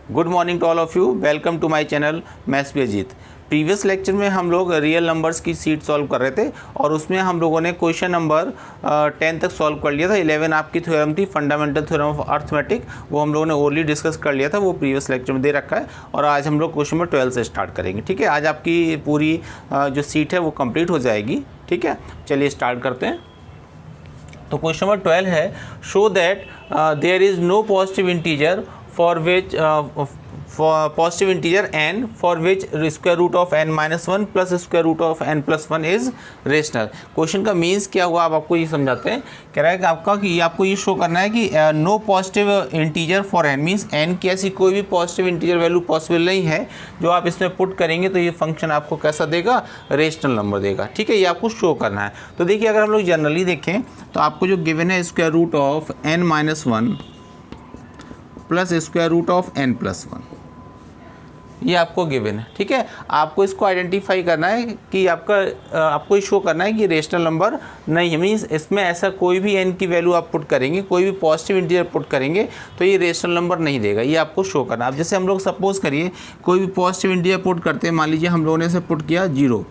Good morning to all of you. Welcome to my channel maths with Ajit. Previous lecture में हम लोग real numbers की sheet solve कर रहे थे और उसमें हम लोगों ने क्वेश्चन नंबर 10 तक सॉल्व कर लिया था। 11 आपकी थ्योरम थी, फंडामेंटल थ्योरम ऑफ अर्थमेटिक, वो हम लोगों ने ओरली डिस्कस कर लिया था, वो प्रीवियस लेक्चर में दे रखा है। और आज हम लोग क्वेश्चन नंबर 12 से स्टार्ट करेंगे। ठीक है, आज आपकी पूरी जो सीट है वो कंप्लीट हो जाएगी। ठीक है, चलिए स्टार्ट करते हैं। तो क्वेश्चन नंबर 12 है, show that there is no positive integer for which for positive integer n for which square root of n minus 1 plus square root of n plus 1 is rational। Question का means क्या हुआ, आप आपको ये समझाते हैं। कह रहा है कि आपको ये शो करना है कि no positive integer for n means n की ऐसी कोई भी पॉजिटिव इंटीजर वैल्यू पॉसिबल नहीं है जो आप इसमें पुट करेंगे तो ये फंक्शन आपको कैसा देगा, रेशनल नंबर देगा। ठीक है, ये आपको शो करना है। तो देखिए, अगर हम लोग जनरली देखें तो आपको जो गिवन है square root of n minus 1 plus square root of n plus 1, ये आपको गिवन है। ठीक है, आपको इसको आइडेंटिफाई करना है कि आपको शो करना है कि रेशनल नंबर नहीं है, मीन्स इसमें ऐसा कोई भी n की वैल्यू आप पुट करेंगे, कोई भी पॉजिटिव इंटीजर पुट करेंगे तो ये रेशनल नंबर नहीं देगा, ये आपको शो करना है। अब जैसे हम लोग सपोज करिए कोई भी पॉजिटिव इंटीजर पुट करते हैं, मान लीजिए हम लोगों ने इसे पुट किया 0,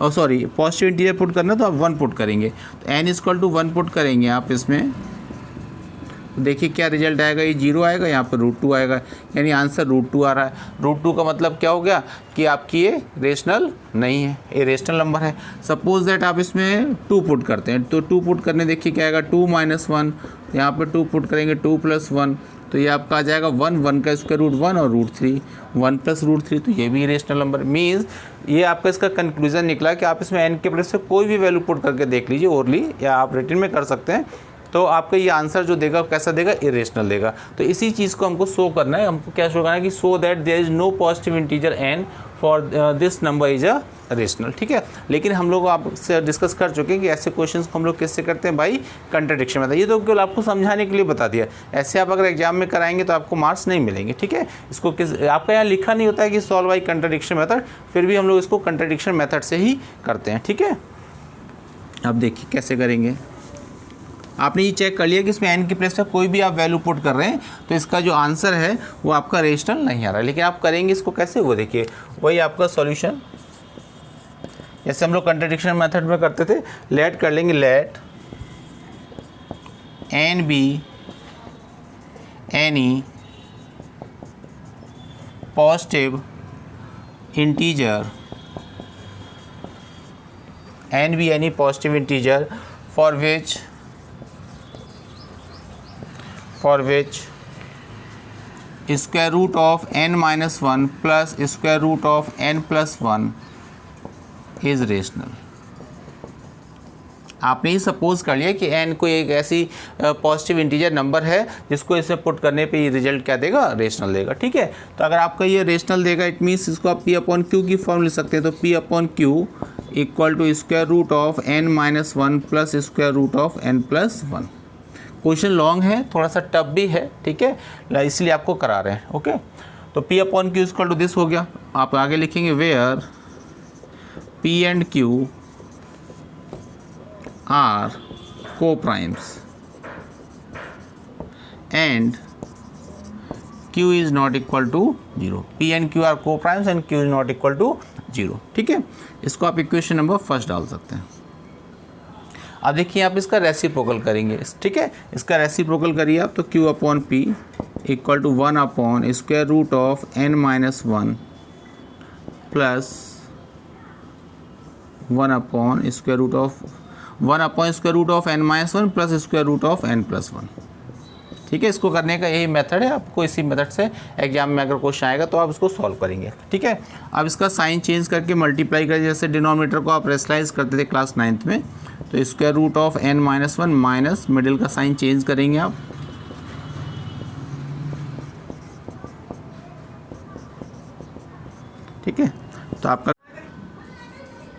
और सॉरी पॉजिटिव इंटीजर पुट करना तो आप 1 पुट करेंगे, तो n इक्वल टू 1 पुट करेंगे आप इसमें, तो देखिए क्या रिजल्ट आएगा, ये 0 आएगा, यहाँ पर √2 आएगा, यानी आंसर √2 आ रहा है। √2 का मतलब क्या हो गया कि आपकी ये रेशनल नहीं है, ये रेशनल नंबर है। सपोज दैट आप इसमें 2 पुट करते हैं, तो 2 पुट करने देखिए क्या आएगा, 2 माइनस 1, यहाँ पर 2 पुट करेंगे, 2 प्लस 1, तो ये आपका आ जाएगा 1 का स्क्वायर रूट 1 और √3, 1 प्लस √3, तो ये भी रेशनल नंबर। मीन्स ये आपका इसका कंक्लूजन निकला कि आप इसमें n के प्लेस से कोई भी वैल्यू पुट करके देख लीजिए ओरली, या आप रिटन में कर सकते हैं, तो आपका ये आंसर जो देगा कैसा देगा, इरेशनल देगा। तो इसी चीज़ को हमको शो करना है। हमको क्या शो करना है कि so that there is no positive integer n for this number is a rational. ठीक है, लेकिन हम लोग आपसे डिस्कस कर चुके हैं कि ऐसे क्वेश्चंस को हम लोग किससे करते हैं भाई, कंट्राडिक्शन मेथड। ये तो केवल आपको समझाने के लिए बता दिया, ऐसे आप अगर एग्जाम में कराएंगे तो आपको मार्क्स नहीं मिलेंगे। ठीक है, इसको आपका यहाँ लिखा नहीं होता है कि सॉल्व बाई कंट्राडिक्शन मेथड, फिर भी हम लोग इसको कंट्राडिक्शन मेथड से ही करते हैं। ठीक है, अब देखिए कैसे करेंगे। आपने ये चेक कर लिया कि इसमें n की प्लेस पर कोई भी आप वैल्यू पुट कर रहे हैं तो इसका जो आंसर है वो आपका रेशनल नहीं आ रहा है। लेकिन आप करेंगे इसको कैसे, वो देखिए, वही आपका सॉल्यूशन जैसे हम लोग कंट्राडिक्शन मेथड में करते थे। लेट कर लेंगे, let n be any positive integer, n be any positive integer for which square root of n minus 1 plus square root of n plus 1 is rational। आपने ही सपोज कर लिया कि n कोई एक ऐसी पॉजिटिव इंटीजर नंबर है जिसको इसे पुट करने पे ये रिजल्ट क्या देगा, रेशनल देगा। ठीक है, तो अगर आपका ये रेशनल देगा इट मीन्स इसको आप p अपॉन q की फॉर्म लिख सकते हैं। तो p upon q equal to square root of n minus 1 plus square root of n plus 1। Question long है, थोड़ा सा टफ भी है। ठीक है, इसलिए आपको करा रहे हैं। ओके, तो p upon q equal to this हो गया। आप आगे लिखेंगे where p and q are co-primes and q is not equal to 0। p and q are co-primes and q is not equal to 0। ठीक है, इसको आप इक्वेशन नंबर फर्स्ट डाल सकते हैं। अब देखिए आप इसका रेसिप्रोकल करेंगे। ठीक है, इसका रेसिप्रोकल करिए आप, तो q upon p equal to 1 upon square root of n minus 1 plus 1 upon square root of n minus 1 plus square root of n plus 1। ठीक है, इसको करने का यही मेथड है। आपको इसी मेथड से एग्जाम में अगर क्वेश्चन आएगा तो आप इसको सॉल्व करेंगे। ठीक है, अब इसका साइन चेंज करके मल्टीप्लाई करें, जैसे डिनोमिनेटर को आप रेशनलाइज करते थे क्लास 9th में, तो square root of n minus 1 minus middle का साइन चेंज करेंगे आप। ठीक है, तो आपका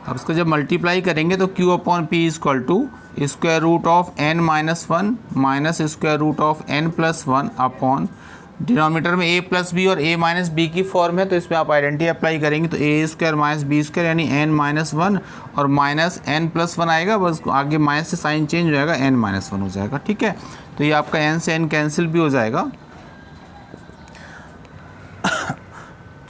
अब इसको जब मल्टीप्लाई करेंगे तो q upon p equal to square root of n minus 1 minus square root of n plus 1 upon denominator में a प्लस बी और a माइनस बी की फॉर्म है, तो इसमें आप आइडेंटिटी अप्लाई करेंगे तो a square minus b square यानी n माइनस 1 और माइनस n प्लस 1 आएगा, बस आगे माइनस से साइन चेंज हो जाएगा, n माइनस 1 हो जाएगा। ठीक है, तो ये आपका n से n कैंसिल भी हो जाएगा।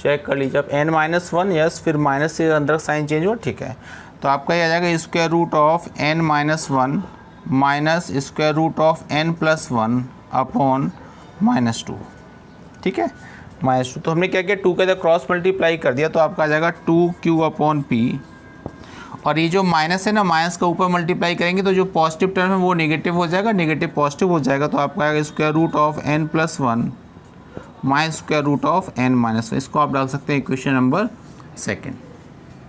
चेक कर लीजिए आप, n-1, यस, फिर माइनस से अंदर साइन चेंज हुआ, ठीक है। तो आपका ये आ जाएगा square root of n-1 minus square root of n+1 upon -2, ठीक है, -2। तो हमने क्या किया, 2 के अंदर क्रॉस मल्टीप्लाई कर दिया, तो आपका आ जाएगा 2q/p, और ये जो माइनस है ना, माइनस का ऊपर मल्टीप्लाई करेंगे तो जो पॉजिटिव टर्म है वो नेगेटिव हो जाएगा, नेगेटिव पॉजिटिव हो जाएगा, तो आपका आएगा square root of n+1 minus square root of n-1। इसको आप डाल सकते हैं इक्वेशन नंबर 2,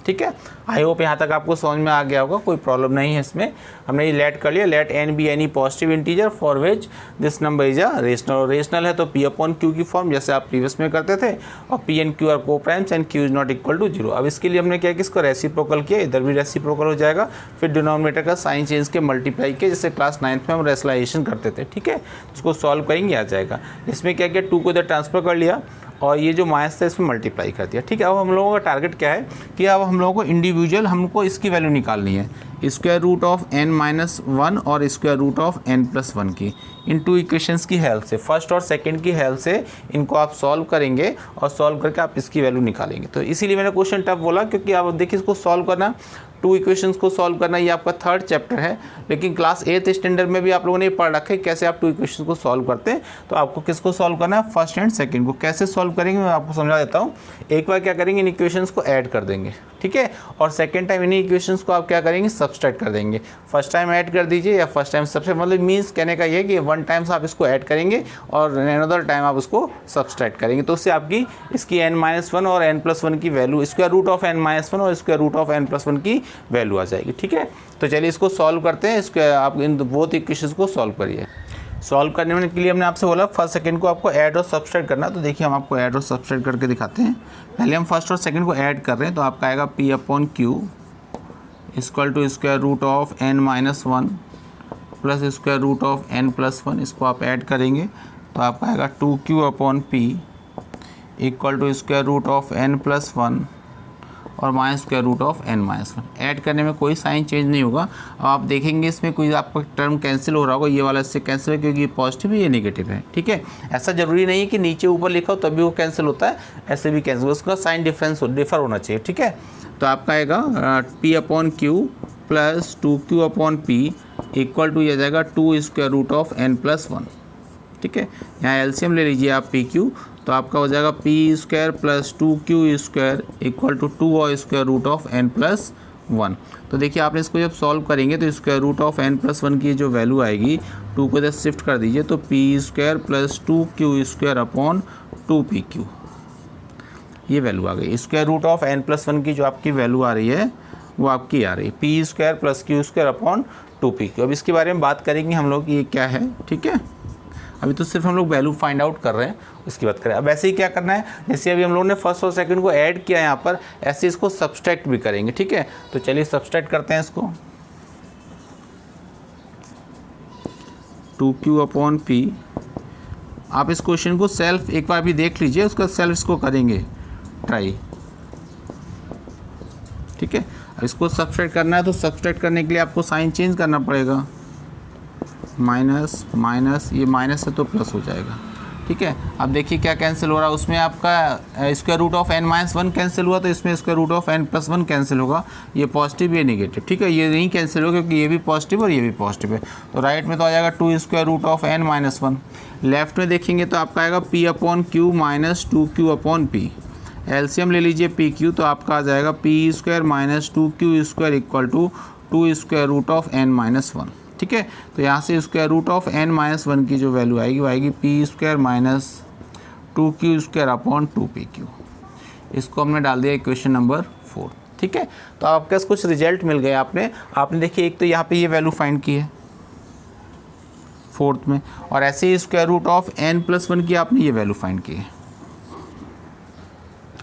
ठीक है। आई होप यहाँ तक आपको समझ में आ गया होगा, कोई प्रॉब्लम नहीं है इसमें। हमने ये लेट कर लिया, let n be any positive integer for which this number is a rational. Rational है तो p/q की फॉर्म जैसे आप प्रीवियस में करते थे, और p and q are coprimes and q is not equal to 0। अब इसके लिए हमने क्या किया, इसको रेसिप्रोकल किया, इधर भी रेसिप्रोकल हो जाएगा, फिर डिनोमिनेटर का साइन चेंज के मल्टीप्लाई किया, जैसे क्लास 9th में हम रेशनलाइजेशन करते थे, ठीक है। इसको सॉल्व करेंगे, आ जाएगा। इसमें क्या किया, 2 को इधर ट्रांसफर कर लिया और ये जो माइनस था इसमें मल्टीप्लाई कर दिया, ठीक है। अब हम लोगों का टारगेट क्या है कि अब हम लोगों को इंडिविजुअल हमको इसकी वैल्यू निकालनी है, स्क्वायर रूट ऑफ n-1 और स्क्वायर रूट ऑफ n+1 की, इन 2 इक्वेशंस की हेल्प से, फर्स्ट और सेकंड की हेल्प से इनको आप सॉल्व करेंगे और सॉल्व करके आप इसकी वैल्यू निकालेंगे। तो इसीलिए मैंने क्वेश्चन टफ बोला, क्योंकि आप देखिए इसको सॉल्व करना, 2 इक्वेशंस को सॉल्व करना, ये आपका 3rd चैप्टर है, लेकिन क्लास 8th स्टैंडर्ड में भी आप लोगों ने पढ़ रखा है कैसे आप 2 इक्वेशंस को सॉल्व करते हैं। तो आपको किसको सॉल्व करना है, फर्स्ट एंड सेकंड को। कैसे सॉल्व करेंगे मैं आपको समझा देता हूँ। एक बार क्या करेंगे, इन इक्वेशंस को ऐड कर देंगे, ठीक है, और सेकंड टाइम इन्हीं इक्वेशंस को आप क्या करेंगे, सब्सट्रैक्ट कर देंगे। फर्स्ट टाइम ऐड कर दीजिए या फर्स्ट टाइम सब्सट्रैक्ट, मतलब मीन्स कहने का ये है कि 1 टाइम्स आप इसको ऐड करेंगे और अनदर टाइम आप उसको सब्सट्रैक्ट करेंगे, तो उससे आपकी इसकी n-1 और n+1 की value, square root of n-1 और स्क्वायर रूट ऑफ n+1 की वैल्यू आ जाएगी, ठीक है। तो चलिए इसको सॉल्व करते हैं, इसके आप इन बोथ इक्वेशंस को सॉल्व करिए। सॉल्व करने के लिए हमने आपसे बोला फर्स्ट सेकंड को आपको ऐड और सब्सट्रैक्ट करना, तो देखिए हम आपको ऐड और सब्सट्रैक्ट करके दिखाते हैं। पहले हम फर्स्ट और सेकंड को ऐड कर रहे हैं, तो आपका आएगा p/q equal to square root of n-1 plus square root of n+1। इसको आप ऐड करेंगे तो आपका आएगा 2q/p equal to square root of n+1 और minus square root of n-1। Add करने में कोई साइन चेंज नहीं होगा। अब आप देखेंगे इसमें कोई आपका टर्म कैंसिल हो रहा होगा, ये वाला इससे कैंसिल है क्योंकि ये पॉजिटिव है, ये नेगेटिव है, ठीक है। ऐसा ज़रूरी नहीं है कि नीचे ऊपर लिखा हो तभी वो कैंसिल होता है, ऐसे भी कैंसिल, उसका साइन डिफर होना चाहिए, ठीक है। तो आपका आएगा p/q plus 2q/p equal to ये जाएगा 2 स्क्वायर रूट ऑफ n+1, ठीक है। यहाँ एलसीएम ले लीजिए आप pq, तो आपका हो जाएगा p² plus 2q² equal to 2 और स्क्वायर रूट ऑफ n+1। तो देखिए आपने इसको जब सॉल्व करेंगे तो स्क्वायर रूट ऑफ n+1 की जो वैल्यू आएगी, 2 को इधर शिफ्ट कर दीजिए, तो p² plus 2q² upon 2pq, ये वैल्यू आ गई। स्क्वायर रूट ऑफ n+1 की जो आपकी वैल्यू आ रही है वो आपकी आ रही है p² plus q² upon 2pq। अब इसके बारे में बात करेंगे हम लोग ये क्या है, ठीक है। अभी तो सिर्फ हम लोग वैल्यू फाइंड आउट कर रहे हैं, उसकी बात करें। अब ऐसे ही क्या करना है, जैसे अभी हम लोगों ने फर्स्ट और सेकंड को ऐड किया यहाँ पर, ऐसे इसको सब्सट्रैक्ट भी करेंगे, ठीक है। तो चलिए सब्सट्रैक्ट करते हैं इसको। 2q/p, आप इस क्वेश्चन को सेल्फ एक बार भी देख लीजिए, उसका सेल्फ इसको करेंगे ट्राई, ठीक है। अब इसको सब्सट्रैक्ट करना है तो सब्सट्रैक्ट करने के लिए आपको साइन चेंज करना पड़ेगा, माइनस माइनस, ये माइनस है तो प्लस हो जाएगा, ठीक है। अब देखिए क्या कैंसिल हो रहा है, उसमें आपका square root of n-1 cancel हुआ, तो इसमें square root of n+1 cancel होगा, ये पॉजिटिव ये नेगेटिव, ठीक है। ये नहीं कैंसिल होगा क्योंकि ये भी पॉजिटिव और ये भी पॉजिटिव है, तो राइट में तो आ जाएगा 2 square root of n-1। Left में देखेंगे तो आपका आएगा p/q माइनस 2q/p, एलसीएम ले लीजिए pq, तो आपका आ जाएगा p² minus 2q² equal to 2 square root of n-1, ठीक है। तो यहाँ से स्क्वायर रूट ऑफ n-1 की जो वैल्यू आएगी वो आएगी p² minus 2q² upon 2pq। इसको हमने डाल दिया इक्वेशन नंबर 4, ठीक है। तो आपके पास कुछ रिजल्ट मिल गए। आपने देखिए एक तो यहाँ पे ये वैल्यू फाइंड की है 4th में, और ऐसे ही स्क्वायर रूट ऑफ n+1 की आपने ये वैल्यू फाइंड की है।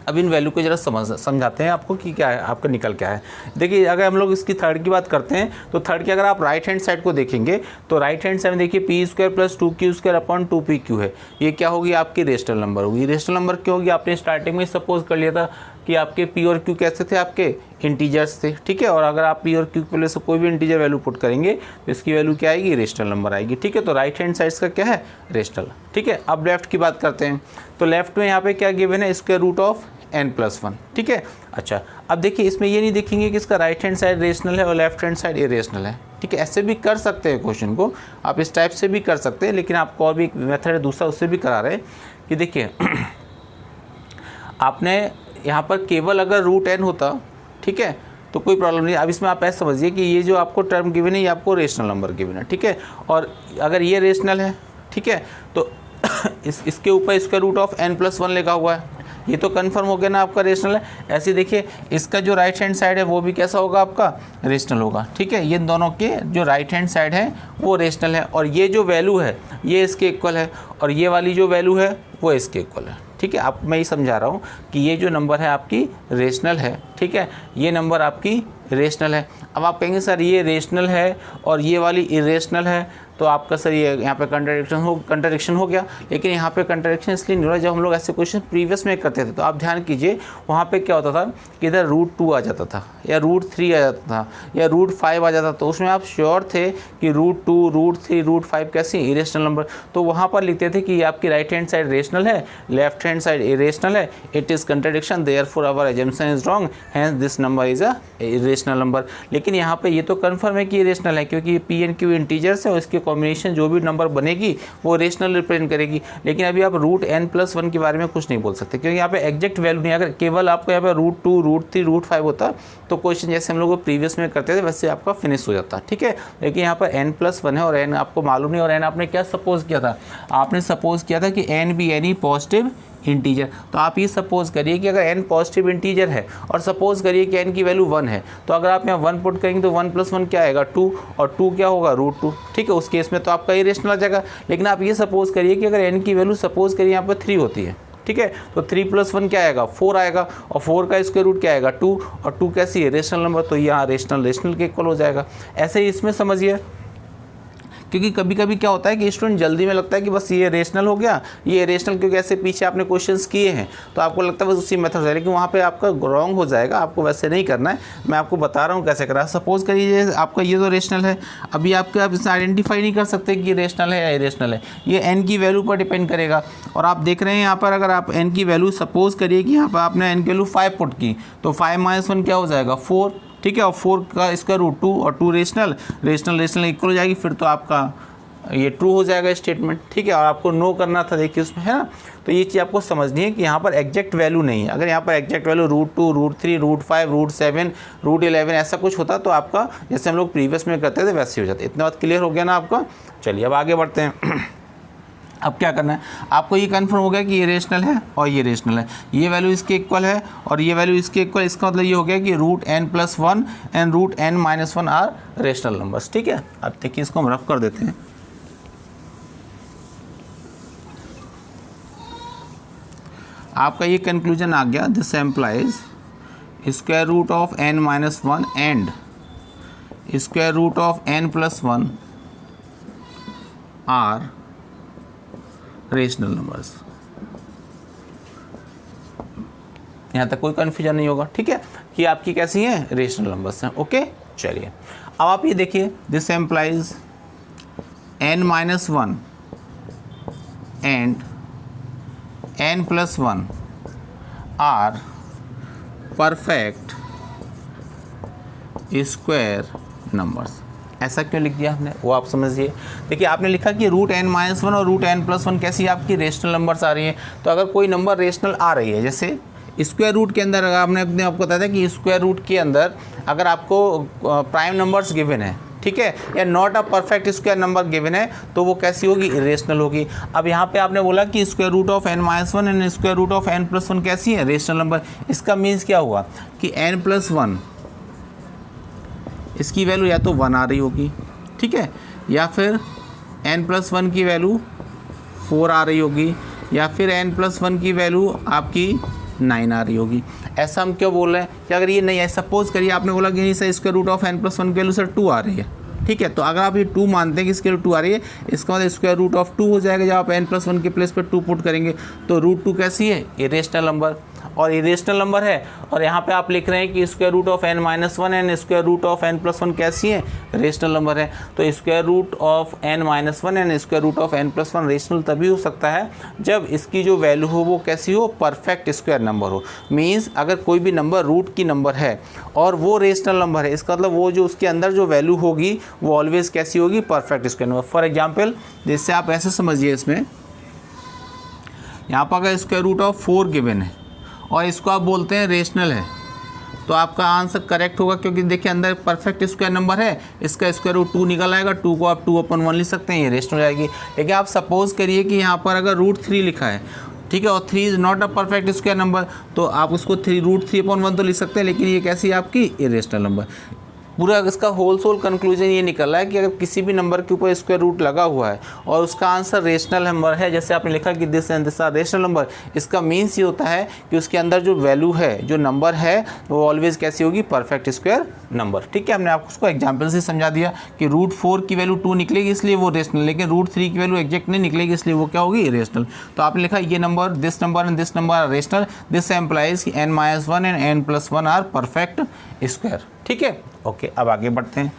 अब इन वैल्यू को जरा समझाते हैं आपको कि क्या है, आपका निकल क्या है। देखिए अगर हम लोग इसकी थर्ड की बात करते हैं तो थर्ड की अगर आप राइट हैंड साइड को देखेंगे तो राइट हैंड साइड में देखिए p² plus 2q² upon 2pq है। ये क्या होगी, आपकी रेशनल नंबर होगी। रेशनल नंबर क्यों होगी, आपने स्टार्टिंग में सपोज कर लिया था कि आपके p और q कैसे थे, आपके इंटीजर्स थे, ठीक है। और अगर आप p और q के लिए से कोई भी इंटीजर वैल्यू पुट करेंगे तो इसकी वैल्यू क्या आएगी, रेशनल नंबर आएगी, ठीक है। तो राइट हैंड साइड का क्या है, रेशनल, ठीक है। अब लेफ्ट की बात करते हैं तो लेफ्ट में यहाँ पे क्या गिवन है, स्क्वायर रूट ऑफ n+1, ठीक है। अच्छा, अब देखिए इसमें ये नहीं देखेंगे कि इसका राइट हैंड साइड रेशनल है और लेफ्ट हैंड साइड इरेशनल है, ठीक है। ऐसे भी कर सकते हैं क्वेश्चन को, आप इस टाइप से भी कर सकते हैं, लेकिन आपको और भी एक मेथड है दूसरा, उससे भी करा रहे हैं कि देखिए आपने यहाँ पर केवल अगर रूट n होता, ठीक है, तो कोई प्रॉब्लम नहीं। अब इसमें आप ऐसा समझिए कि ये जो आपको टर्म गिवन है ये आपको रेशनल नंबर गिवन है, ठीक है, और अगर ये रेशनल है, ठीक है, तो इसके ऊपर स्क्वायर रूट ऑफ n+1 लिखा हुआ है, ये तो कंफर्म हो गया ना आपका रेशनल है। ऐसे देखिए इसका जो राइट हैंड साइड है वो भी कैसा होगा आपका रेशनल होगा, ठीक है। ये दोनों के जो राइट हैंड साइड है वो रेशनल है, और ये जो वैल्यू है ये इसके इक्वल है, और ये वाली जो वैल्यू है वो इसके इक्वल है, ठीक है। आप मैं ये समझा रहा हूँ कि ये जो नंबर है आपकी रेशनल है, ठीक है, ये नंबर आपकी रेशनल है। अब आप कहेंगे सर ये रेशनल है और ये वाली इरेशनल है, तो आपका सर ये यहाँ पे कंट्राडिक्शन हो गया। लेकिन यहाँ पे कंट्राडिक्शन इसलिए नहीं हो रहा, जब हम लोग ऐसे क्वेश्चन प्रीवियस में करते थे तो आप ध्यान कीजिए वहाँ पे क्या होता था कि इधर √2 आ जाता था, या √3 आ जाता था, या √5 आ जाता था, तो उसमें आप श्योर थे कि √2, √3, √5 कैसे इरेशनल नंबर, तो वहाँ पर लिखते थे कि आपकी राइट हैंड साइड रेशनल है, लेफ्ट हैंड साइड इरेशनल है, it is contradiction, therefore our assumption is wrong, hence this number is a irrational number. लेकिन यहाँ पे ये तो कंफर्म है कि इरेशनल है, क्योंकि पी एंड क्यू इंटीजर्स है और इसके कॉम्बिनेशन जो भी नंबर बनेगी वो रेशनल रिप्रेजेंट करेगी। लेकिन अभी आप √n+1 के बारे में कुछ नहीं बोल सकते, क्योंकि यहाँ पे एग्जैक्ट वैल्यू नहीं। अगर केवल आपको यहाँ पे √2, √3, √5 होता तो क्वेश्चन जैसे हम लोग प्रीवियस में करते थे वैसे आपका फिनिश हो जाता, ठीक है। लेकिन यहाँ पर n+1 है और n आपको मालूम नहीं, और n आपने क्या सपोज किया था, आपने सपोज किया था कि n भी एनी पॉजिटिव इंटीजर। तो आप ये सपोज करिए कि अगर n पॉजिटिव इंटीजर है और सपोज करिए कि n की वैल्यू 1 है, तो अगर आप यहाँ 1 पुट करेंगे तो 1+1 क्या आएगा 2, और 2 क्या होगा √2, ठीक है। उस केस में तो आपका इरेशनल आ जाएगा। लेकिन आप ये सपोज करिए कि अगर n की वैल्यू सपोज करिए यहाँ पर 3 होती है, ठीक है, तो 3+1 क्या आएगा 4 आएगा, और 4 का स्क्वायर रूट क्या आएगा 2, और 2 कैसी है रेशनल नंबर, तो यहाँ रेशनल के इक्वल हो जाएगा। ऐसे ही इसमें समझिए, क्योंकि कभी कभी क्या होता है कि स्टूडेंट जल्दी में लगता है कि बस ये रेशनल हो गया, ये रेशनल, क्योंकि ऐसे पीछे आपने क्वेश्चंस किए हैं तो आपको लगता है बस उसी मेथड से, लेकिन वहाँ पे आपका रॉन्ग हो जाएगा, आपको वैसे नहीं करना है। मैं आपको बता रहा हूँ कैसे करना है। सपोज करिए आपका ये तो रेशनल है, अभी आप इसे आइडेंटिफाई नहीं कर सकते कि रेशनल है या इरेशनल है, ये n की वैल्यू पर डिपेंड करेगा। और आप देख रहे हैं यहाँ पर अगर आप n की वैल्यू सपोज करिए कि यहाँ पर आपने n की वैल्यू 5 पुट की, तो 5 - 1 क्या हो जाएगा 4, ठीक है, और 4 का स्क्वायर रूट 2, और 2 रेशनल इक्वल हो जाएगी, फिर तो आपका ये ट्रू हो जाएगा स्टेटमेंट, ठीक है। और आपको नो करना था, देखिए उसमें है ना, तो ये चीज़ आपको समझनी है कि यहाँ पर एग्जैक्ट वैल्यू नहीं है। अगर यहाँ पर एग्जैक्ट वैल्यू √2, √3, √5, √7, √11 ऐसा कुछ होता तो आपका जैसे हम लोग प्रीवियस में करते थे वैसे हो जाता। इतना बात क्लियर हो गया ना आपका। चलिए अब आगे बढ़ते हैं। अब क्या करना है, आपको ये कंफर्म हो गया कि ये रेशनल है और ये रेशनल है, ये वैल्यू इसके इक्वल है और ये वैल्यू इसके इक्वल। इसका मतलब ये हो गया कि √n+1 and √n-1 are rational numbers, ठीक है। अब देखिए इसको हम रफ कर देते हैं। आपका ये कंक्लूजन आ गया, this implies square root of n-1 and square root of n+1 are rational numbers. यहाँ तक कोई कन्फ्यूजन नहीं होगा, ठीक है, कि आपकी कैसी हैं रेशनल नंबर्स हैं। ओके, चलिए अब आप ये देखिए, this implies n-1 and n+1 are perfect square numbers. ऐसा क्यों लिख दिया हमने वो आप समझिए। देखिए आपने लिखा कि √n-1 और √n+1 कैसी आपकी रेशनल नंबर्स आ रही हैं। तो अगर कोई नंबर रेशनल आ रही है, जैसे स्क्वायर रूट के अंदर, अगर आपने आपको बताया था कि स्क्वायर रूट के अंदर अगर आपको प्राइम नंबर्स गिवन है, ठीक है, या not a perfect square number given है, तो वो कैसी होगी इरेशनल होगी। अब यहाँ पे आपने बोला कि square root of n-1 and square root of n+1 कैसी है रेशनल नंबर। इसका मीन्स क्या हुआ कि n+1 इसकी वैल्यू या तो 1 आ रही होगी, ठीक है, या फिर n+1 की वैल्यू 4 आ रही होगी, या फिर n+1 की वैल्यू आपकी 9 आ रही होगी। ऐसा हम क्यों बोल रहे हैं कि अगर ये नहीं है, सपोज करिए आपने बोला कि नहीं sir square root of n+1 की वैल्यू सर 2 आ रही है, ठीक है, तो अगर आप ये 2 मानते हैं कि इसके लिए 2 आ रही है, इसका मतलब स्क्वायर रूट ऑफ 2 हो जाएगा। जब आप n+1 के प्लेस पर 2 पुट करेंगे तो √2 कैसी है इरेशनल नंबर। और इरेशनल नंबर है, और यहाँ पे आप लिख रहे हैं कि square root of n minus one and square root of n plus one कैसी है, रेशनल नंबर है। तो square root of n minus one and square root of n plus one rational तभी हो सकता है जब इसकी जो वैल्यू हो वो कैसी हो, परफेक्ट स्क्वायर नंबर हो। मीन्स अगर कोई भी नंबर रूट की नंबर है और वो रेशनल नंबर है, इसका मतलब वो जो उसके अंदर जो वैल्यू होगी वो ऑलवेज कैसी होगी, perfect square number. For example जैसे आप ऐसे समझिए, इसमें यहाँ पर अगर स्क्वायर रूट ऑफ 4 गिवन है और इसको आप बोलते हैं रेशनल है, तो आपका आंसर करेक्ट होगा, क्योंकि देखिए अंदर परफेक्ट स्क्वायर नंबर है, इसका स्क्वायर रूट 2 निकल आएगा, 2 को आप 2/1 लिख सकते हैं, ये रेशनल हो जाएगी। लेकिन आप सपोज करिए कि यहाँ पर अगर रूट 3 लिखा है, ठीक है, और 3 is not a perfect square number, तो आप उसको रूट 3/1 तो लिख सकते हैं, लेकिन ये कैसी है आपकी इरेशनल नंबर। पूरा इसका होल सोल कंक्लूजन ये निकल रहा है कि अगर किसी भी नंबर के ऊपर स्क्वायर रूट लगा हुआ है और उसका आंसर रेशनल नंबर है, जैसे आपने लिखा कि this and this are rational number, इसका मीन्स ये होता है कि उसके अंदर जो वैल्यू है, जो नंबर है, वो ऑलवेज कैसी होगी, परफेक्ट स्क्वायर नंबर। ठीक है, हमने आपको उसको एग्जाम्पल से समझा दिया कि रूट 4 की वैल्यू 2 निकलेगी इसलिए वो रेशनल, लेकिन रूट 3 की वैल्यू एग्जैक्ट नहीं निकलेगी इसलिए वो क्या होगी, इरेशनल। तो आपने लिखा ये number, this number and this number are rational, this implies कि n-1 and n+1 are perfect square. ठीक है, ओके, अब आगे बढ़ते हैं।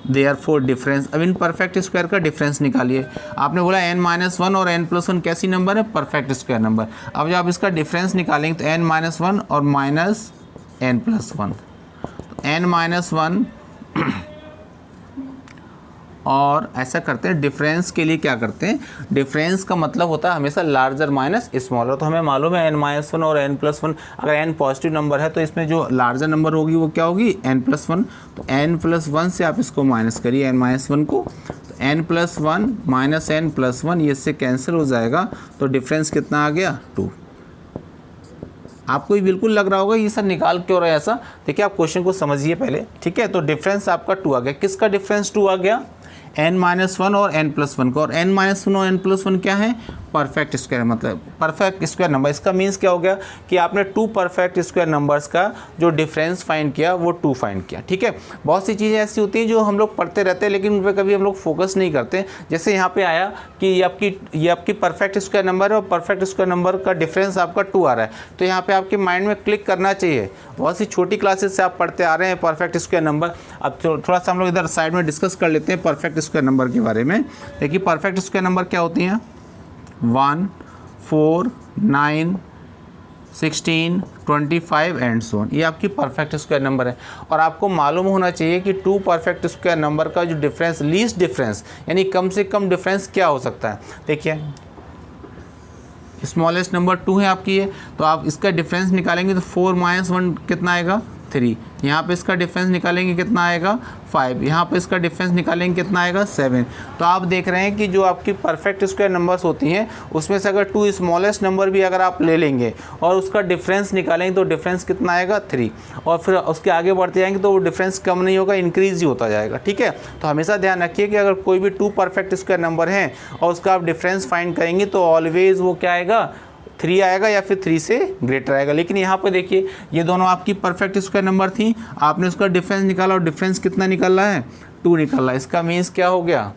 देयरफॉर डिफरेंस, अब इन परफेक्ट स्क्वायर का डिफरेंस निकालिए। आपने बोला n-1 और n+1 कैसी नंबर है, परफेक्ट स्क्वायर नंबर। अब जब आप इसका डिफरेंस निकालेंगे तो n-1 और माइनस n+1, तो n-1 और ऐसा करते हैं, डिफरेंस के लिए क्या करते हैं, डिफरेंस का मतलब होता है हमेशा लार्जर माइनस स्मॉलर। तो हमें मालूम है n-1 और n+1, अगर n पॉजिटिव नंबर है तो इसमें जो लार्जर नंबर होगी वो क्या होगी, n+1। तो n+1 से आप इसको माइनस करिए n-1 को, तो n+1 माइनस n+1 ये इससे कैंसिल हो जाएगा, तो डिफरेंस कितना आ गया, 2। आपको ये बिल्कुल लग रहा होगा ये सर निकाल क्यों रहा है ऐसा, देखिए आप क्वेश्चन को समझिए पहले। ठीक है, तो डिफरेंस आपका 2 आ गया। किसका डिफरेंस 2 आ गया, n-1 और n+1 का, और n-1 और n+1 क्या है, परफेक्ट स्क्वायर, मतलब परफेक्ट स्क्वायर नंबर। इसका मीन्स क्या हो गया कि आपने 2 परफेक्ट स्क्वायर नंबर्स का जो डिफरेंस फाइंड किया वो 2 फाइंड किया। ठीक है, बहुत सी चीज़ें ऐसी होती हैं जो हम लोग पढ़ते रहते हैं लेकिन उन पर कभी हम लोग फोकस नहीं करते। जैसे यहाँ पे आया कि ये आपकी परफेक्ट स्क्वायर नंबर है और परफेक्ट स्क्वायर नंबर का डिफरेंस आपका 2 आ रहा है, तो यहाँ पर आपके माइंड में क्लिक करना चाहिए। बहुत सी छोटी क्लासेस से आप पढ़ते आ रहे हैं परफेक्ट स्क्वायर नंबर। अब थोड़ा सा हम लोग इधर साइड में डिस्कस कर लेते हैं परफेक्ट स्क्वायर नंबर के बारे में। देखिए परफेक्ट स्क्वायर नंबर क्या होती हैं, 1, 4, 9, 16, 25 एंड सो ऑन, ये आपकी परफेक्ट स्क्वायर नंबर है। और आपको मालूम होना चाहिए कि 2 परफेक्ट स्क्वायर नंबर का जो डिफरेंस, लीस्ट डिफरेंस यानी कम से कम डिफरेंस क्या हो सकता है। देखिए स्मॉलेस्ट नंबर 2 है आपकी ये, तो आप इसका डिफरेंस निकालेंगे तो 4 - 1 कितना आएगा, 3। यहाँ पे इसका डिफरेंस निकालेंगे कितना आएगा, 5। यहाँ पे इसका डिफरेंस निकालेंगे कितना आएगा, 7। तो आप देख रहे हैं कि जो आपकी परफेक्ट स्क्वायर नंबर्स होती हैं उसमें से अगर 2 स्मॉलेस्ट नंबर भी अगर आप ले लेंगे और उसका डिफरेंस निकालेंगे तो डिफरेंस कितना आएगा, 3। और फिर उसके आगे बढ़ते जाएंगे तो वो डिफरेंस कम नहीं होगा, इंक्रीज ही होता जाएगा। ठीक है, तो हमेशा ध्यान रखिए कि अगर कोई भी 2 परफेक्ट स्क्वायर नंबर हैं और उसका आप डिफरेंस फाइंड करेंगे तो ऑलवेज वो क्या आएगा, 3 आएगा या फिर 3 से ग्रेटर आएगा। लेकिन यहाँ पे देखिए ये दोनों आपकी परफेक्ट स्क्वायर नंबर थी, आपने उसका डिफरेंस निकाला और डिफरेंस कितना निकल रहा है, 2 निकल रहा है। इसका मीन्स क्या हो गया,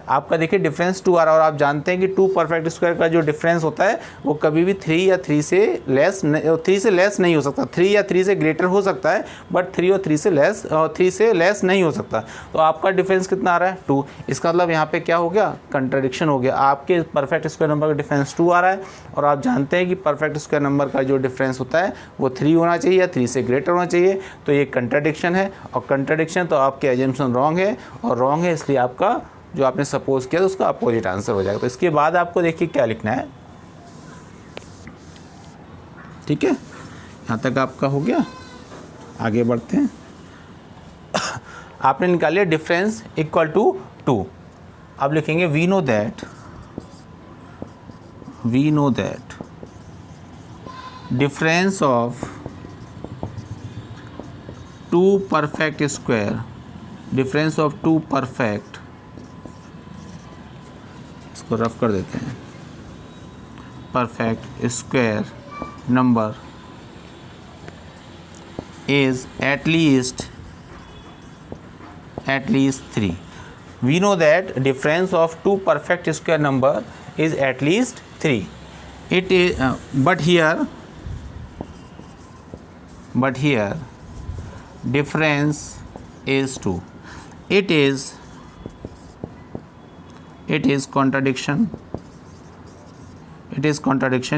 आपका देखिए डिफरेंस 2 आ रहा है। और आप जानते हैं कि 2 परफेक्ट स्क्वायर का जो डिफरेंस होता है वो कभी भी 3 या 3 से लेस नहीं हो सकता, 3 या 3 से ग्रेटर हो सकता है, बट 3 और 3 से लेस नहीं हो सकता। तो आपका डिफरेंस कितना आ रहा है, 2। इसका मतलब यहाँ पे क्या हो गया, कंट्राडिक्शन हो गया। आपके परफेक्ट स्क्वायर नंबर का डिफरेंस 2 आ रहा है और आप जानते हैं कि परफेक्ट स्क्वायर नंबर का जो डिफरेंस होता है वो 3 होना चाहिए या 3 से ग्रेटर होना चाहिए। तो ये कंट्राडिक्शन है, और कंट्राडिक्शन तो आपके एजम्पशन रॉन्ग है, और रॉन्ग है इसलिए आपका जो आपने सपोज किया तो उसका अपोजिट आंसर हो जाएगा। तो इसके बाद आपको देखिए क्या लिखना है। ठीक है, यहाँ तक आपका हो गया, आगे बढ़ते हैं। आपने निकाल लिया डिफरेंस इक्वल टू 2। अब लिखेंगे we know that difference of 2 perfect square, difference of 2 perfect, इसको रफ कर देते हैं, perfect square number is at least 3। We know that difference of 2 perfect square number is at least 3. It is but here but here difference is 2. It is contradiction. It is contradict.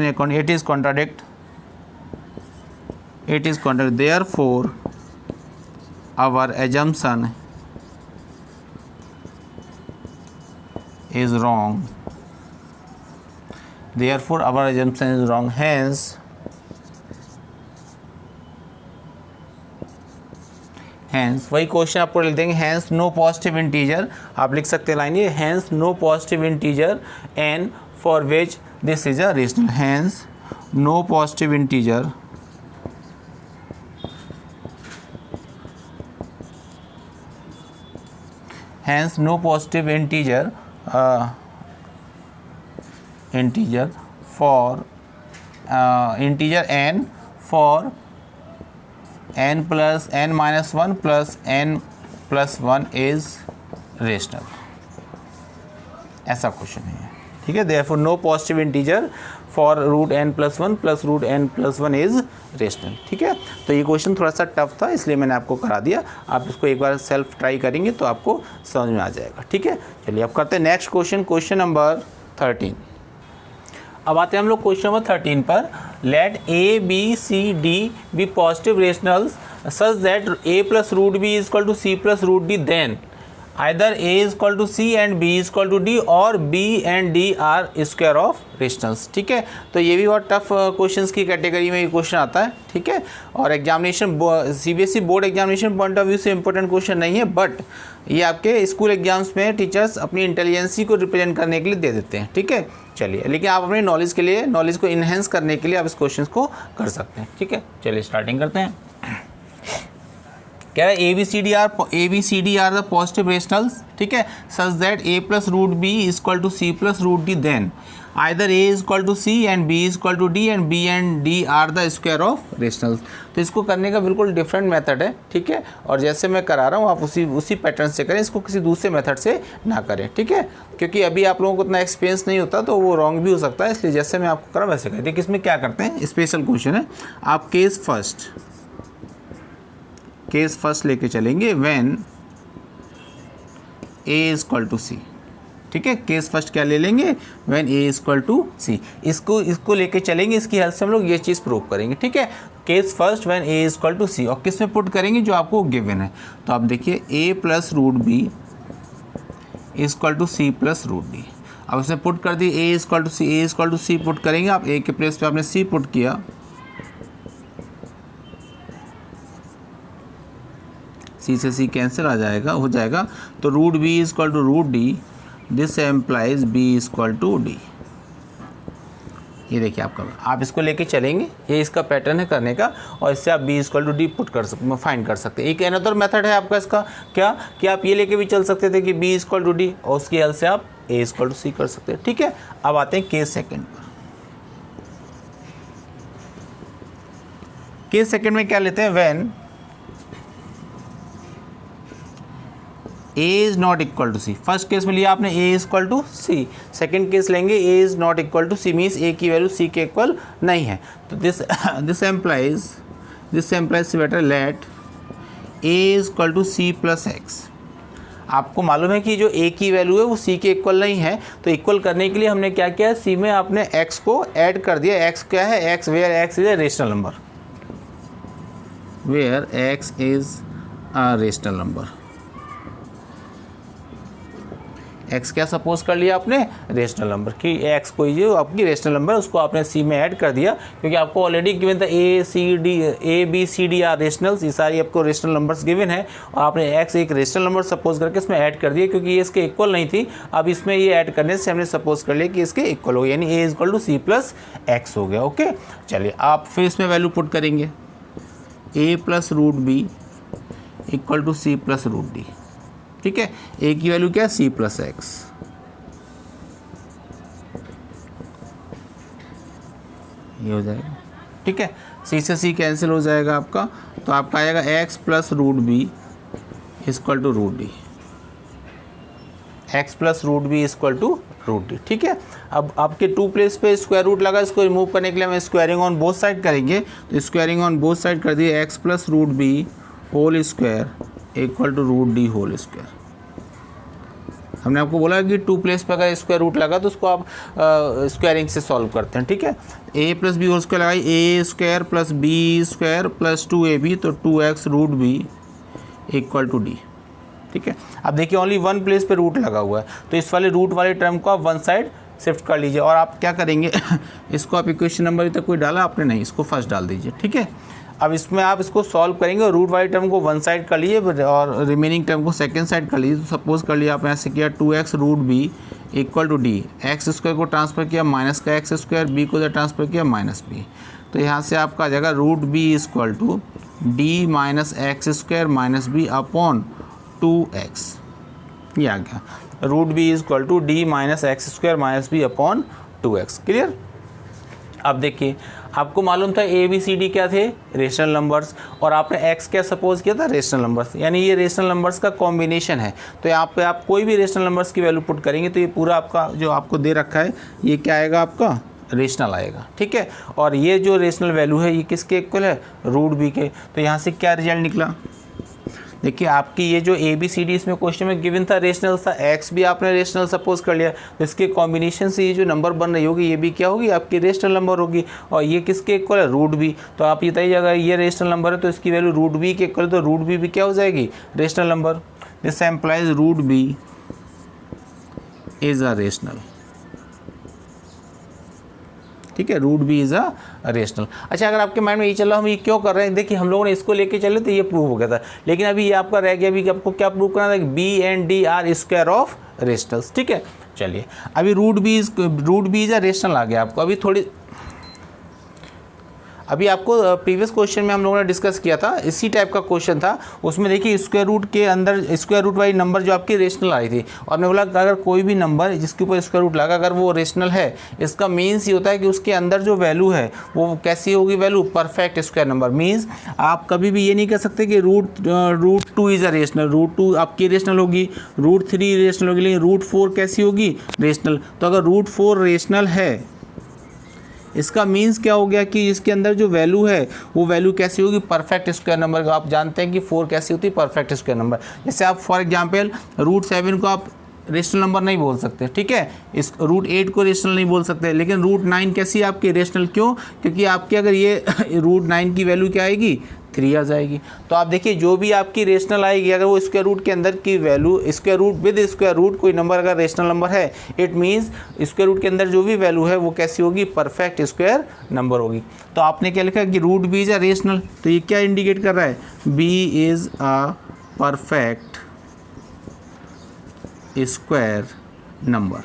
Therefore our assumption is wrong. Hence वही question आपको लिख देंगे, hence no positive integer, आप लिख सकते हैं line ये, hence no positive integer n for which this is a rational. Hence no positive integer for integer n for n plus n minus 1 plus n plus 1 is rational. ऐसा question है, ठीक है. therefore no positive integer for root n plus 1 plus root n plus 1 is rational. ठीक है, तो ये question थोड़ा सा टफ था इसलिए मैंने आपको करा दिया. आप इसको एक बार सेल्फ ट्राई करेंगे तो आपको समझ में आ जाएगा. ठीक है, चलिए अब करते हैं नेक्स्ट क्वेश्चन, क्वेश्चन नंबर 13. अब आते हैं हम लोग क्वेश्चन नंबर 13 पर. Let a b c d be positive rationals such that a plus root b is equal to c plus root d, then either a is equal to c and b is equal to d और b and d are square of rationals. ठीक है, तो ये भी बहुत tough questions की category में ये क्वेश्चन आता है. ठीक है, और examination CBSE board examination point of view से इंपॉर्टेंट क्वेश्चन नहीं है, बट ये आपके स्कूल एग्जाम्स में टीचर्स अपनी इंटेलिजेंसी को रिप्रेजेंट करने के लिए दे देते हैं. ठीक है, चलिए, लेकिन आप अपनी नॉलेज के लिए, नॉलेज को इन्हेंस करने के लिए आप इस क्वेश्चन को कर सकते हैं. ठीक है, चलिए स्टार्टिंग करते हैं. क्या है, a b c d are the positive rationals. ठीक है, such that a plus root b is equal to c plus root d, then either a is equal to c and b is equal to d and b and d are the square of rationals. तो इसको करने का बिल्कुल different method है. ठीक है, और जैसे मैं करा रहा हूँ आप उसी पैटर्न से करें, इसको किसी दूसरे मेथड से ना करें. ठीक है, क्योंकि अभी आप लोगों को उतना एक्सपीरियंस नहीं होता तो वो रॉन्ग भी हो सकता है, इसलिए जैसे मैं आपको करा वैसे करें. देखिए इसमें क्या करते हैं, स्पेशल क्वेश्चन है. आप केस फर्स्ट लेके चलेंगे when a is equal to c. ठीक है, केस फर्स्ट क्या ले लेंगे, when a is equal to c. इसको लेके चलेंगे, इसकी हेल्प से हम लोग ये चीज़ प्रूव करेंगे. ठीक है, case first when a is equal to c, और किस में पुट करेंगे, जो आपको गिवन है. तो आप देखिए a plus root b is equal to c plus root d. अब इसमें पुट कर दी a is equal to c put करेंगे आप, a के प्लेस पे आपने c पुट किया, सी से सी कैंसिल हो जाएगा. तो root b is equal to root d, this implies b is equal to d. ये देखिए आप इसको लेके चलेंगे, ये इसका पैटर्न है करने का, और इससे आप b is equal to d put कर सकते, फाइंड कर सकते हैं. एक अनदर मेथड है आपका इसका, क्या कि आप ये लेके भी चल सकते थे कि b is equal to d, और उसकी हेल्प से आप a is equal to c कर सकते हैं. ठीक है, अब आते हैं केस सेकेंड पर. केस सेकेंड में क्या लेते हैं, when a is not equal to c. First case में लिया आपने a is equal to c, second case लेंगे a is not equal to c, means a की वैल्यू c के इक्वल नहीं है. तो this implies better let a is equal to c plus x. आपको मालूम है कि जो a की वैल्यू है वो c के इक्वल नहीं है, तो इक्वल करने के लिए हमने क्या किया, c में आपने x को ऐड कर दिया. x क्या है, x where x is a rational number, where x is a rational number. x क्या सपोज कर लिया आपने, रेशनल नंबर, कि x कोई जो आपकी रेशनल नंबर उसको आपने c में ऐड कर दिया, क्योंकि आपको ऑलरेडी गिवन था a b c d are rationals, ये सारी आपको रेशनल नंबर्स गिवन है, और आपने x एक रेशनल नंबर सपोज करके इसमें ऐड कर दिया, क्योंकि ये इसके इक्वल नहीं थी. अब इसमें ये ऐड करने से हमने सपोज कर लिया कि इसके इक्वल हो गया, यानी a is equal to c plus x हो गया. ओके, चलिए आप फिर इसमें वैल्यू पुट करेंगे, a plus root b equal to c plus root d. ठीक है, a की वैल्यू क्या है, c प्लस एक्स. ये हो जाएगा. ठीक है, c से c कैंसिल हो जाएगा आपका, तो आपका आएगा x plus root b equal to root d. X plus root b equal to root d. ठीक है, अब आपके टू प्लेस पे स्क्वायर रूट लगा, इसको रिमूव करने के लिए हम स्क्वायरिंग ऑन बोथ साइड करेंगे। तो स्क्वायरिंग ऑन बोथ साइड कर दिए, x plus root b whole square equal to root d whole square. हमने आपको बोला कि टू प्लेस पर अगर स्क्वायर रूट लगा तो उसको आप स्क्वायरिंग से सॉल्व करते हैं। ठीक है, a plus b whole square लगाई, a square plus b square plus 2ab, तो 2x root b equal to d. ठीक है, अब देखिए ओनली वन प्लेस पे रूट लगा हुआ है, तो इस वाले रूट वाले टर्म को आप वन साइड शिफ्ट कर लीजिए। और आप क्या करेंगे इसको आप इक्वेशन नंबर तक कोई डाला आपने नहीं, इसको फर्स्ट डाल दीजिए। ठीक है, अब इसमें आप इसको सॉल्व करेंगे और रूट वाले टर्म को वन साइड कर लीजिए और रिमेनिंग टर्म को सेकंड साइड कर लीजिए। तो सपोज कर लिया आपने ऐसे किया 2x root b equal to d, x square को ट्रांसफर किया माइनस का एक्स स्क्वायर, बी को ट्रांसफर किया माइनस बी, तो यहाँ से आपका आ जाएगा root b equal to d minus x square minus b upon 2x। ये आ गया root b equal to d minus x square minus b upon 2x। Clear. अब देखिए आपको मालूम था ए बी सी डी क्या थे, रेशनल नंबर्स, और आपने एक्स क्या सपोज किया था, रेशनल नंबर्स, यानी ये रेशनल नंबर्स का कॉम्बिनेशन है। तो यहाँ पे आप कोई भी रेशनल नंबर्स की वैल्यू पुट करेंगे तो ये पूरा आपका जो आपको दे रखा है ये क्या आएगा, आपका रेशनल आएगा। ठीक है, और ये जो रेशनल वैल्यू है ये किसके इक्वल है, रूट बी के। तो यहाँ से क्या रिजल्ट निकला, देखिए आपकी ये जो ए बी सी डी इसमें क्वेश्चन में गिवन था रेशनल था, एक्स भी आपने रेशनल सपोज कर लिया, तो इसके कॉम्बिनेशन से ये जो नंबर बन रही होगी ये भी क्या होगी, आपकी रेशनल नंबर होगी। और ये किसके इक्वल है, रूट बी। तो आप ये बताइए अगर ये रेशनल नंबर है तो इसकी वैल्यू रूट बी के इक्वल, तो रूट बी भी क्या हो जाएगी, rational number. This implies root b is a rational. ठीक है, root b is a rational. अच्छा, अगर आपके माइंड में ये चल रहा हम ये क्यों कर रहे हैं, देखिए हम लोगों ने इसको लेके चले तो ये प्रूव हो गया था, लेकिन अभी ये आपका रह गया, अभी आपको क्या प्रूव करना था, b and d are square of rationals. ठीक है, चलिए अभी root b is a rational आ गया आपको। अभी आपको प्रीवियस क्वेश्चन में हम लोगों ने डिस्कस किया था, इसी टाइप का क्वेश्चन था, उसमें देखिए स्क्वायर रूट के अंदर स्क्वायर रूट वाली नंबर जो आपकी रेशनल आई थी, और मैं बोला अगर कोई भी नंबर जिसके ऊपर स्क्वायर रूट लगा अगर वो रेशनल है, इसका मीन्स ये होता है कि उसके अंदर जो वैल्यू है वो कैसी होगी, value perfect square number. Means आप कभी भी ये नहीं कह सकते कि root 2 is a rational, root 2 आपकी रेशनल होगी, रूट 3 रेशनल होगी, लेकिन रूट 4 कैसी होगी, रेशनल। तो अगर रूट 4 रेशनल है इसका मीन्स क्या हो गया कि इसके अंदर जो वैल्यू है वो वैल्यू कैसी होगी, परफेक्ट स्क्वायर नंबर। आप जानते हैं कि 4 कैसी होती है, परफेक्ट स्क्वायर नंबर। जैसे आप फॉर एग्जांपल रूट 7 को आप रेशनल नंबर नहीं बोल सकते, ठीक है, इस रूट 8 को रेशनल नहीं बोल सकते, लेकिन रूट 9 कैसी है आपकी, रेशनल। क्यों, क्योंकि आपके अगर ये रूट 9 की वैल्यू क्या आएगी, 3 आ जाएगी। तो आप देखिए जो भी आपकी रेशनल आएगी अगर वो स्क्वायर रूट के अंदर की value, square root with square root कोई नंबर अगर रेशनल नंबर है, इट मीन्स स्क्वायर रूट के अंदर जो भी वैल्यू है वो कैसी होगी, परफेक्ट स्क्वायर नंबर होगी। तो आपने क्या लिखा कि root b is a rational, तो ये क्या इंडिकेट कर रहा है, b is a perfect square number.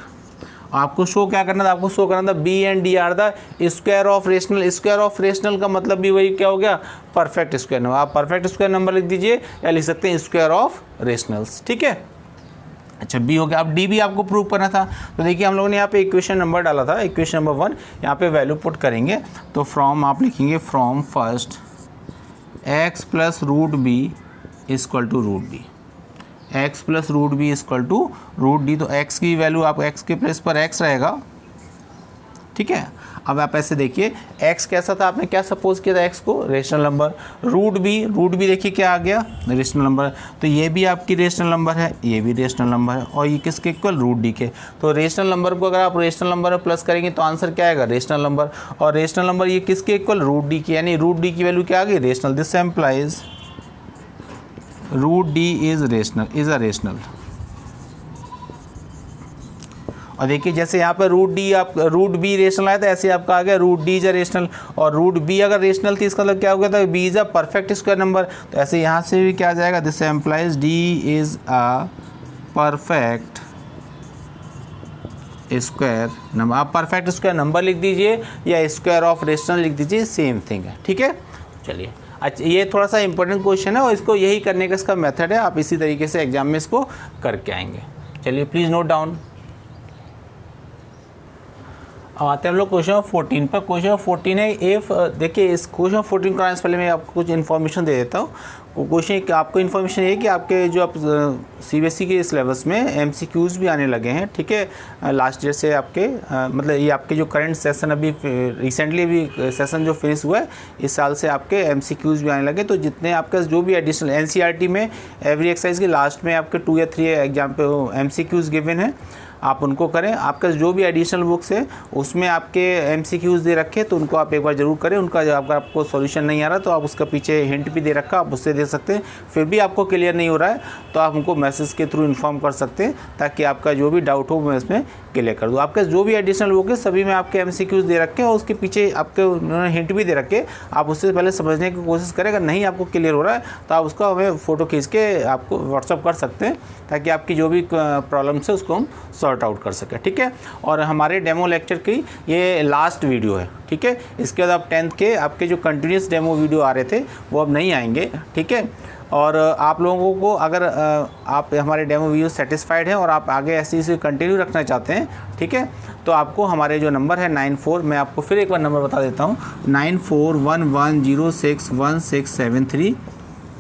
आपको शो क्या करना था, आपको शो करना था b and d are the square of rational. Square of rational का मतलब भी वही क्या हो गया, परफेक्ट स्क्वायर नंबर। आप परफेक्ट स्क्वायर नंबर लिख दीजिए या लिख सकते हैं स्क्वायर ऑफ रेशनल्स। ठीक है, अच्छा बी हो गया। अब डी भी आपको प्रूव करना था, तो देखिए हम लोगों ने यहाँ पे इक्वेशन नंबर डाला था, इक्वेशन नंबर 1, यहाँ पे वैल्यू पुट करेंगे। तो फ्रॉम आप लिखेंगे from first x plus root b equal to root d, x plus root b equal to root d. तो एक्स की वैल्यू आप एक्स के प्लेस पर एक्स रहेगा। ठीक है, अब आप ऐसे देखिए एक्स कैसा था, आपने क्या सपोज किया था, एक्स को रेशनल नंबर। रूट बी देखिए क्या आ गया, रेशनल नंबर। तो ये भी आपकी रेशनल नंबर है, ये भी रेशनल नंबर है, और ये किसके इक्वल, रूट डी के। तो रेशनल नंबर को अगर आप रेशनल नंबर में प्लस करेंगे तो आंसर क्या आएगा, रेशनल नंबर। और रेशनल नंबर ये किसके इक्वल, रूट डी की, यानी रूट डी की वैल्यू क्या आ गई, rational. This implies root d is a rational. और देखिए जैसे यहाँ पर रूट बी रेशनल आया था, ऐसे आपका आ गया root d is a rational. और रूट बी अगर रेशनल थी इसका मतलब क्या हो गया था, b is a perfect square number. तो ऐसे यहाँ से भी क्या आ जाएगा, this implies d is a perfect square number. आप परफेक्ट स्क्वायर नंबर लिख दीजिए या स्क्वायर ऑफ रेशनल लिख दीजिए, सेम थिंग है। ठीक है, चलिए अच्छा ये थोड़ा सा इंपॉर्टेंट क्वेश्चन है और इसको यही करने का इसका मेथड है, आप इसी तरीके से एग्जाम में इसको करके आएंगे। चलिए प्लीज़ नोट डाउन। अब आते हैं हम लोग क्वेश्चन नंबर 14 पर। क्वेश्चन नंबर 14 है इफ़, देखिए इस क्वेश्चन नंबर 14 कराने से पहले मैं आपको कुछ इन्फॉर्मेशन दे देता हूँ। क्वेश्चन आपको इन्फॉर्मेशन ये है कि आपके जो आप सीबीएसई के सिलेबस में एमसीक्यूज़ भी आने लगे हैं, ठीक है। लास्ट ईयर से आपके मतलब ये आपके जो करंट सेशन अभी रिसेंटली भी सेशन जो फिनिश हुआ है इस साल से आपके एमसीक्यूज़ भी आने लगे। तो जितने आपका जो भी एडिशनल एनसीईआरटी में एवरी एक्सरसाइज के लास्ट में आपके 2 या 3 एग्जाम पे एमसीक्यूज़ गिवन है, आप उनको करें। आपका जो भी एडिशनल बुक्स है उसमें आपके एमसीक्यूज़ दे रखे तो उनको आप एक बार ज़रूर करें। उनका जब आपको सॉल्यूशन नहीं आ रहा तो आप उसका पीछे हिंट भी दे रखा, आप उससे दे सकते हैं। फिर भी आपको क्लियर नहीं हो रहा है तो आप हमको मैसेज के थ्रू इन्फॉर्म कर सकते हैं ताकि आपका जो भी डाउट हो मैं इसमें क्लियर कर दूँ। आपके जो भी एडिशनल बुक है सभी में आपके एमसीक्यूज़ दे रखे हैं और उसके पीछे आपके उन्होंने हिंट भी दे रखे। आप उससे पहले समझने की कोशिश करें। अगर नहीं आपको क्लियर हो रहा है तो आप उसका हमें फ़ोटो खींच के आपको व्हाट्सअप कर सकते हैं ताकि आपकी जो भी प्रॉब्लम्स है उसको हम सॉर्ट आउट कर सकें, ठीक है। और हमारे डेमो लेक्चर की ये लास्ट वीडियो है, ठीक है। इसके बाद आप 10th के आपके जो कंटिन्यूस डेमो वीडियो आ रहे थे वो अब नहीं आएंगे, ठीक है। और आप लोगों को अगर आप हमारे डेमो वीडियो सेटिस्फाइड हैं और आप आगे ऐसे इसे कंटिन्यू रखना चाहते हैं, ठीक है, तो आपको हमारे जो नंबर है 94, मैं आपको फिर एक बार नंबर बता देता हूँ, 9411061673।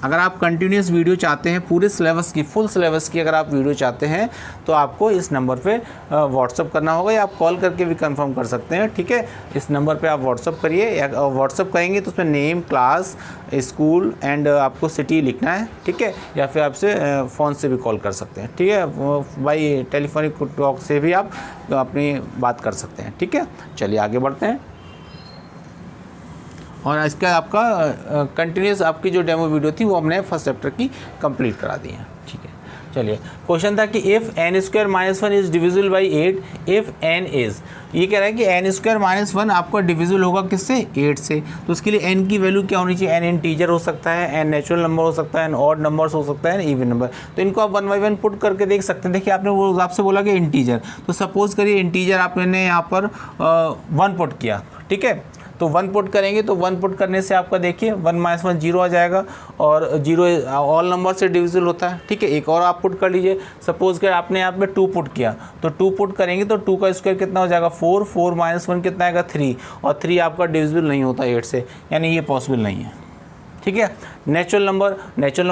अगर आप कंटिन्यूस वीडियो चाहते हैं पूरे सिलेबस की, फुल सिलेबस की अगर आप वीडियो चाहते हैं तो आपको इस नंबर पे व्हाट्सअप करना होगा या आप कॉल करके भी कंफर्म कर सकते हैं, ठीक है। इस नंबर पे आप व्हाट्सअप करिए या व्हाट्सअप करेंगे तो उसमें नेम, क्लास, स्कूल एंड आपको सिटी लिखना है, ठीक है। या फिर आपसे फ़ोन से भी कॉल कर सकते हैं, ठीक है। बाई टेलीफोनिक टॉक से भी आप अपनी बात कर सकते हैं, ठीक है। चलिए आगे बढ़ते हैं। और इसका आपका कंटिन्यूस आपकी जो डेमो वीडियो थी वो हमने फर्स्ट चैप्टर की कंप्लीट करा दी है, ठीक है। चलिए क्वेश्चन था कि if n² - 1 is divisible by 8 if n is, ये कह रहा है कि n² - 1 आपका डिविजिबल होगा किससे, 8 से। तो उसके लिए n की वैल्यू क्या होनी चाहिए, n इंटीजर हो सकता है, n नेचुरल नंबर हो सकता है, n ऑड नंबर्स हो सकता है, n इवन नंबर। तो इनको आप 1 बाई 1 पुट करके देख सकते हैं। देखिए आपने वो आपसे बोला कि इंटीजर, तो सपोज़ करिए इंटीजर आपने यहाँ पर 1 पुट किया, ठीक है। तो 1 पुट करेंगे तो 1 पुट करने से आपका देखिए 1 - 1 0 आ जाएगा और 0 ऑल नंबर से डिविजिबल होता है, ठीक है। एक और आप पुट कर लीजिए, सपोज़ कर आपने यहाँ पे 2 पुट किया तो 2 पुट करेंगे तो 2 का स्क्वायर कितना हो जाएगा 4, 4 - 1 कितना आएगा 3 और 3 आपका डिविजिबल नहीं होता 8 से, यानी ये पॉसिबल नहीं है, ठीक है। नेचुरल नंबर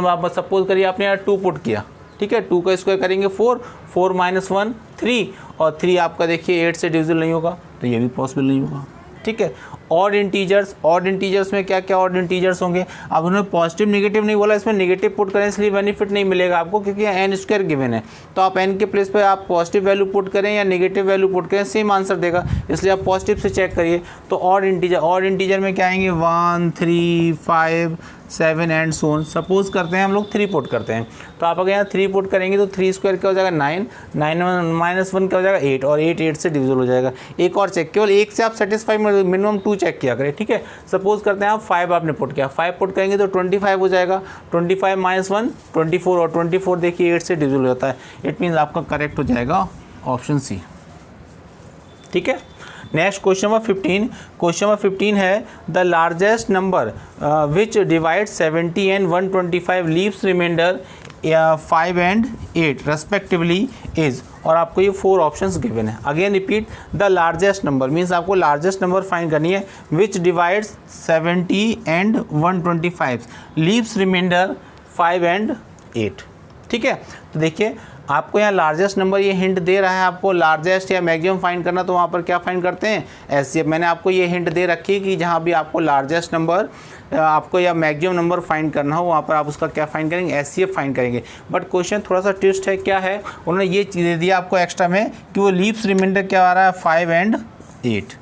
आप सपोज़ करिए आपने यहाँ 2 पुट किया, ठीक है। 2 का स्क्वायर करेंगे 4, 4 - 1 3 और 3 आपका देखिए 8 से डिविजिबल नहीं होगा तो ये भी पॉसिबल नहीं होगा, ठीक है। ऑड इंटीजर्स में क्या क्या ऑड इंटीजर्स होंगे, अब उन्होंने पॉजिटिव नेगेटिव नहीं बोला, इसमें नेगेटिव पुट करें इसलिए बेनिफिट नहीं मिलेगा आपको क्योंकि n² गिवन है। तो आप n के प्लेस पे आप पॉजिटिव वैल्यू पुट करें या नेगेटिव वैल्यू पुट करें सेम आंसर देगा, इसलिए आप पॉजिटिव से चेक करिए। तो ऑड इंटीजर में क्या आएंगे 1, 3, 5, 7 एंड सो ऑन। सपोज करते हैं हम लोग 3 पुट करते हैं तो आप अगर यहाँ 3 पुट करेंगे तो 3 स्क्वायर क्या हो जाएगा 9, 9 - 1 क्या हो जाएगा 8 और 8 से डिविजिबल हो जाएगा। एक और चेक, केवल एक से आप सेटिस्फाई मिनिमम 2 चेक किया करें, ठीक है। सपोज करते हैं आप 5 आपने पुट किया, 5 पुट करेंगे तो 25 हो जाएगा, 25 - 1 24 और 24 देखिए 8 से डिविजिबल हो जाता है। इट मीन्स आपका करेक्ट हो जाएगा ऑप्शन सी, ठीक है। Next question number 15। Question number 15 है the largest number which divide 70 and 125 leaves remainder 5 and 8 respectively is, और आपको ये 4 ऑप्शंस गिवन है। Again repeat, the largest number means आपको लार्जेस्ट नंबर फाइंड करनी है which divides 70 and 125 leaves remainder 5 and 8, ठीक है। तो देखिए आपको यहाँ लार्जेस्ट नंबर ये हिंट दे रहा है, आपको लार्जेस्ट या मैक्सिमम फाइंड करना, तो वहाँ पर क्या फाइंड करते हैं एचसीएफ। मैंने आपको ये हिंट दे रखी है कि जहाँ भी आपको लार्जेस्ट नंबर आपको या मैक्सिमम नंबर फाइंड करना हो वहाँ पर आप उसका क्या फाइंड करेंगे, एचसीएफ फाइंड करेंगे। बट क्वेश्चन थोड़ा सा ट्विस्ट है, क्या है उन्होंने ये चीज़ दे दिया आपको एक्स्ट्रा में कि वो लीव्स रिमाइंडर क्या आ रहा है 5 एंड 8,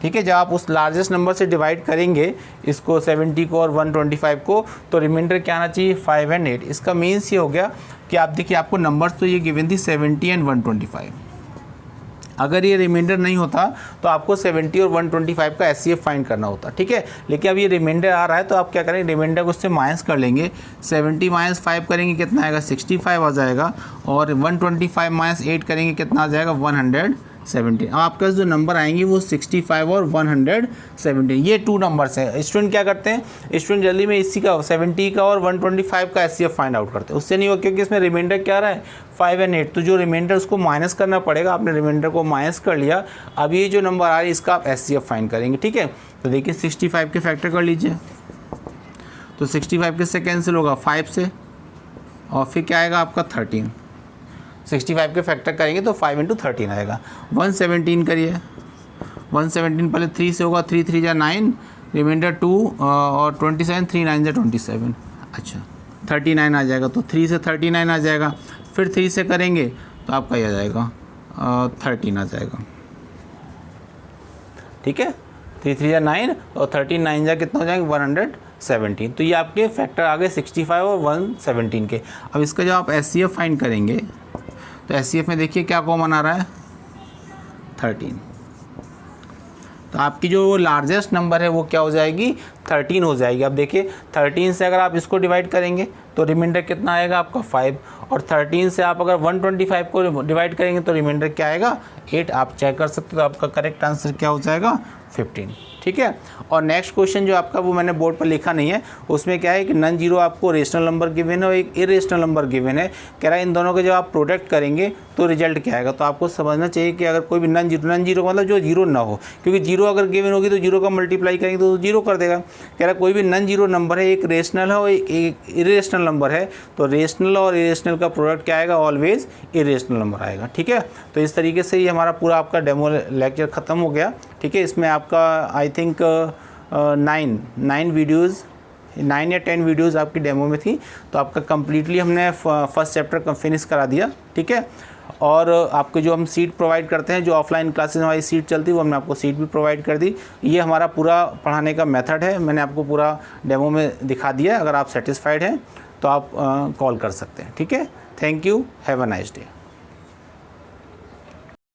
ठीक है। जब आप उस लार्जेस्ट नंबर से डिवाइड करेंगे इसको 70 को और 125 को तो रिमाइंडर क्या आना चाहिए 5 एंड 8। इसका मीन्स ये हो गया कि आप देखिए आपको नंबर्स तो ये गिवन थी 70 एंड 125, अगर ये रिमाइंडर नहीं होता तो आपको 70 और 125 का एचसीएफ फाइंड करना होता, ठीक है। लेकिन अब ये रिमाइंडर आ रहा है तो आप क्या करेंगे रिमाइंडर को उससे माइनस कर लेंगे, 70 - 5 करेंगे कितना आएगा 65 आ जाएगा और 125 - 8 करेंगे कितना आ जाएगा 100 17। अब आपके पास जो नंबर आएंगे वो 65 और 117, ये 2 नंबर्स हैं। स्टूडेंट क्या करते हैं, स्टूडेंट जल्दी में इसी का 70 का और 125 का एचसीएफ फाइंड आउट करते हैं। उससे नहीं होगा क्योंकि इसमें रिमाइंडर क्या रहा है 5 और 8, तो जो रिमाइंडर उसको माइनस करना पड़ेगा। आपने रिमाइंडर को माइनस कर लिया, अब ये जो नंबर आ रहा है इसका आप एचसीएफ फाइंड करेंगे। ठीक है, तो देखिए 65 के फैक्टर कर लीजिए, तो 65 किससे कैंसिल होगा 5 से, और फिर क्या आएगा आपका 13। 65 के फैक्टर करेंगे तो 5 × 13 आएगा। 117 करिए, 117 पहले 3 से होगा, 3 3 जा 9, रिमाइंडर 2 और 27, 3 9 जा 27, अच्छा 39 आ जाएगा। तो 3 से 39 आ जाएगा, फिर 3 से करेंगे तो आपका ये आ जाएगा 13 आ जाएगा। ठीक है, 3 3 जा 9 और 13 9 जा कितना हो जाएंगे 117। तो ये आपके फैक्टर आ गए 65 और 117 के। अब इसका जब आप एचसीएफ फाइंड करेंगे तो एचसीएफ में देखिए क्या कॉमन आ रहा है 13, तो आपकी जो लार्जेस्ट नंबर है वो क्या हो जाएगी 13 हो जाएगी। अब देखिए 13 से अगर आप इसको डिवाइड करेंगे तो रिमाइंडर कितना आएगा आपका 5, और 13 से आप अगर 125 को डिवाइड करेंगे तो रिमाइंडर क्या आएगा 8। आप चेक कर सकते हो, तो आपका करेक्ट आंसर क्या हो जाएगा 15। ठीक है, और नेक्स्ट क्वेश्चन जो आपका वो मैंने बोर्ड पर लिखा नहीं है, उसमें क्या है कि नॉन जीरो आपको रेशनल नंबर गिवन है और एक इरेशनल नंबर गिवन है। कह रहा है इन दोनों के जब आप प्रोडक्ट करेंगे तो रिजल्ट क्या आएगा। तो आपको समझना चाहिए कि अगर कोई भी नॉन जीरो का मतलब जो जीरो ना हो, क्योंकि जीरो अगर गिवन होगी तो जीरो का मल्टीप्लाई करेंगे तो जीरो कर देगा। कह रहा है कोई भी नॉन जीरो नंबर है, एक रेशनल है और एक इरेशनल नंबर है, तो रेशनल और इरेशनल का प्रोडक्ट क्या आएगा ऑलवेज इरेशनल नंबर आएगा। ठीक है, तो इस तरीके से ये हमारा पूरा आपका डेमो लेक्चर ख़त्म हो गया। ठीक है, इसमें आपका आई थिंक 9 वीडियोज़ 9 या 10 वीडियोज़ आपकी डेमो में थी, तो आपका कम्प्लीटली हमने फर्स्ट चैप्टर फिनिश करा दिया। ठीक है, और आपको जो हम सीट प्रोवाइड करते हैं, जो ऑफलाइन क्लासेस हमारी सीट चलती है वो हमने आपको सीट भी प्रोवाइड कर दी। ये हमारा पूरा पढ़ाने का मेथड है, मैंने आपको पूरा डेमो में दिखा दिया। अगर आप सेटिस्फाइड हैं तो आप कॉल कर सकते हैं। ठीक है, thank you, have a nice day.